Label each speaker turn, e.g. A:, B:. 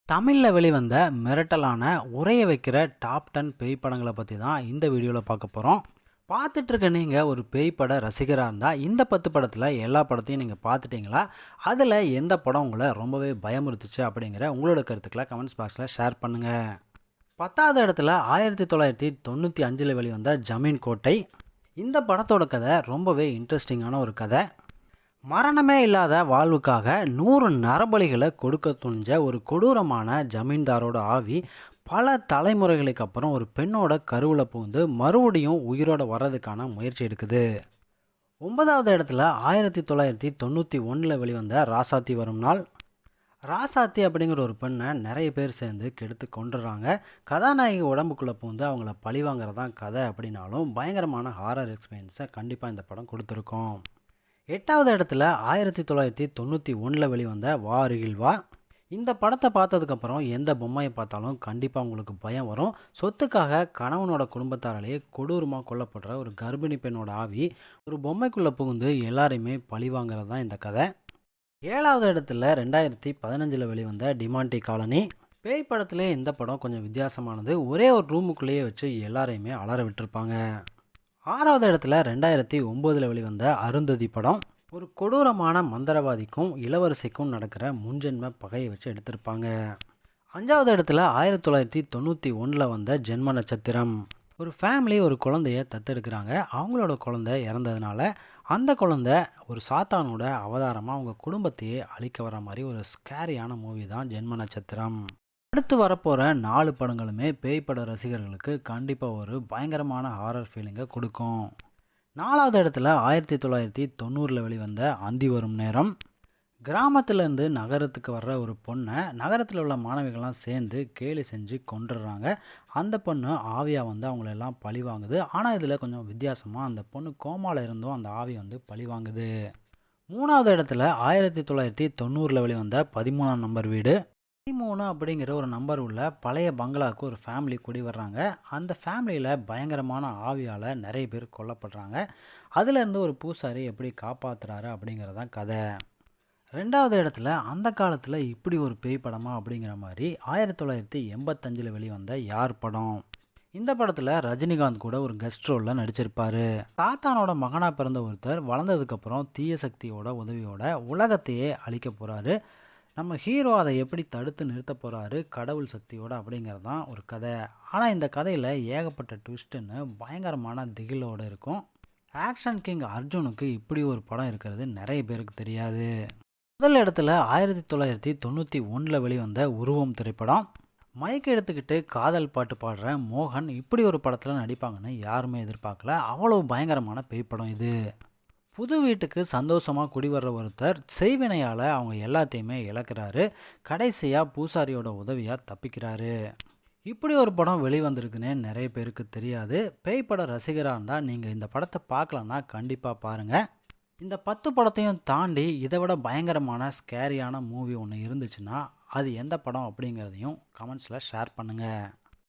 A: தமிழில் வெளிவந்த மிரட்டலான உறைய வைக்கிற டாப் 10 பேய் படங்களை பற்றி தான் இந்த வீடியோவில் பார்க்க போகிறோம். பார்த்துட்ருக்க நீங்கள் ஒரு பேய் பட ரசிகராக இருந்தால் இந்த 10 படத்தில் எல்லா படத்தையும் நீங்கள் பார்த்துட்டிங்களா? அதில் எந்த படம் உங்களை ரொம்பவே பயமுறுத்துச்சு அப்படிங்கிற உங்களோட கருத்துக்களை கமெண்ட்ஸ் பாக்ஸில் ஷேர் பண்ணுங்கள். 10வது இடத்துல 1995 வெளிவந்த ஜமீன் கோட்டை. இந்த படத்தோட கதை ரொம்பவே இன்ட்ரெஸ்டிங்கான ஒரு கதை. மரணமே இல்லாத வாழ்வுக்காக 100 நரபலிகளை கொடுக்க துணிஞ்ச ஒரு கொடூரமான ஜமீன்தாரோட ஆவி பல தலைமுறைகளுக்கு அப்புறம் ஒரு பெண்ணோட கருவில் புகுந்து மறுபடியும் உயிரோட வர்றதுக்கான முயற்சி எடுக்குது. 9வது இடத்துல 1991 வெளிவந்த ராசாத்தி வரும் நாள். ராசாத்தி அப்படிங்கிற ஒரு பெண்ணை நிறைய பேர் சேர்ந்து கெடுத்து கொண்டுறாங்க. கதாநாயகி உடம்புக்குள்ளே புகுந்து அவங்கள பழிவாங்கிறதான் கதை அப்படின்னாலும் பயங்கரமான ஹாரர் எக்ஸ்பீரியன்ஸை கண்டிப்பாக இந்த படம் கொடுத்துருக்கோம். 8வது இடத்துல 1991 வெளிவந்த வா அருகில் வா. இந்த படத்தை பார்த்ததுக்கப்புறம் எந்த பொம்மையை பார்த்தாலும் கண்டிப்பாக உங்களுக்கு பயம் வரும். சொத்துக்காக கணவனோட குடும்பத்தாராலேயே கொடூரமாக கொல்லப்படுற ஒரு கர்ப்பிணி பெண்ணோட ஆவி ஒரு பொம்மைக்குள்ளே புகுந்து எல்லாரையுமே பழிவாங்கிறது தான் இந்த கதை. 7வது இடத்துல 2015 வெளிவந்த டிமாண்டி காலனி. பேய் படத்திலே இந்த படம் கொஞ்சம் வித்தியாசமானது. ஒரே ஒரு ரூமுக்குள்ளேயே வச்சு எல்லாரையுமே அலற விட்டுருப்பாங்க. 6வது இடத்துல 2009 வெளிவந்த அருந்ததி படம். ஒரு கொடூரமான மந்திரவாதிக்கும் இளவரசிக்கும் நடக்கிற முன்ஜென்ம பகையை வச்சு எடுத்திருப்பாங்க. 5வது இடத்துல 1991 வந்த ஜென்ம நட்சத்திரம். ஒரு ஃபேமிலி ஒரு குழந்தைய தத்தெடுக்கிறாங்க. அவங்களோட குழந்தை இறந்ததுனால அந்த குழந்தை ஒரு சாத்தானோட அவதாரமாக அவங்க குடும்பத்தையே அழிக்க வர மாதிரி ஒரு ஸ்கேரியான மூவி தான் ஜென்ம நட்சத்திரம். அடுத்து வரப்போகிற 4 படங்களுமே பேய் பட ரசிகர்களுக்கு கண்டிப்பாக ஒரு பயங்கரமான ஹாரர் ஃபீலிங்கை கொடுக்கும். 4வது இடத்துல 1990 வெளிவந்த அந்தி வரும் நேரம். கிராமத்திலேருந்து நகரத்துக்கு வர்ற ஒரு பொண்ணை நகரத்தில் உள்ள மாணவிகள்லாம் சேர்ந்து கேலி செஞ்சு கொண்டுடுறாங்க. அந்த பொண்ணு ஆவியாக வந்து அவங்களெல்லாம் பழி வாங்குது. ஆனால் இதில் கொஞ்சம் வித்தியாசமாக அந்த பொண்ணு கோமாவில் இருந்தும் அந்த ஆவி வந்து பழி வாங்குது. 3வது இடத்துல 1990 வெளிவந்த 13ஆம் நம்பர் வீடு. 13 அப்படிங்கிற ஒரு நம்பர் உள்ள பழைய பங்களாவுக்கு ஒரு ஃபேமிலி குடி வர்றாங்க. அந்த ஃபேமிலியில் பயங்கரமான ஆவியால் நிறைய பேர் கொல்லப்படுறாங்க. அதுலேருந்து ஒரு பூசாரி எப்படி காப்பாற்றுறாரு அப்படிங்கிறதான் கதை. 2வது இடத்துல அந்த காலத்தில் இப்படி ஒரு பேய் படமா அப்படிங்கிற மாதிரி 1985 வெளிவந்த யார் படம். இந்த படத்தில் ரஜினிகாந்த் கூட ஒரு கெஸ்ட் ரோலில் நடிச்சிருப்பார். தாத்தானோட மகனாக பிறந்த ஒருத்தர் வளர்ந்ததுக்கப்புறம் தீய சக்தியோட உதவியோட உலகத்தையே அழிக்க போகிறாரு. நம்ம ஹீரோ அதை எப்படி தடுத்து நிறுத்த போகிறாரு கடவுள் சக்தியோடு அப்படிங்கிறது தான் ஒரு கதை. ஆனால் இந்த கதையில் ஏகப்பட்ட ட்விஸ்ட்டுன்னு பயங்கரமான திகிலோடு இருக்கும். ஆக்ஷன் கிங் அர்ஜுனுக்கு இப்படி ஒரு படம் இருக்கிறது நிறைய பேருக்கு தெரியாது. முதல் இடத்துல 1991 வெளிவந்த உருவம் திரைப்படம். மைக் எடுத்துக்கிட்டு காதல் பாட்டு பாடுற மோகன் இப்படி ஒரு படத்தில் நடிப்பாங்கன்னு யாருமே எதிர்பார்க்கல. அவ்வளோ பயங்கரமான பேய் படம் இது. புது வீட்டுக்கு சந்தோஷமாக குடிவர்ற ஒருத்தர் செய்வினையால் அவங்க எல்லாத்தையுமே இழக்கிறாரு. கடைசியாக பூசாரியோட உதவியாக தப்பிக்கிறாரு. இப்படி ஒரு படம் வெளிவந்திருக்குன்னே நிறைய பேருக்கு தெரியாது. பேய் பட ரசிகராக இருந்தால் நீங்கள் இந்த படத்தை பார்க்கலன்னா கண்டிப்பாக பாருங்கள். இந்த 10 படத்தையும் தாண்டி இதை விட பயங்கரமான ஸ்கேரியான மூவி ஒன்று இருந்துச்சுன்னா அது எந்த படம் அப்படிங்கிறதையும் கமெண்ட்ஸில் ஷேர் பண்ணுங்கள்.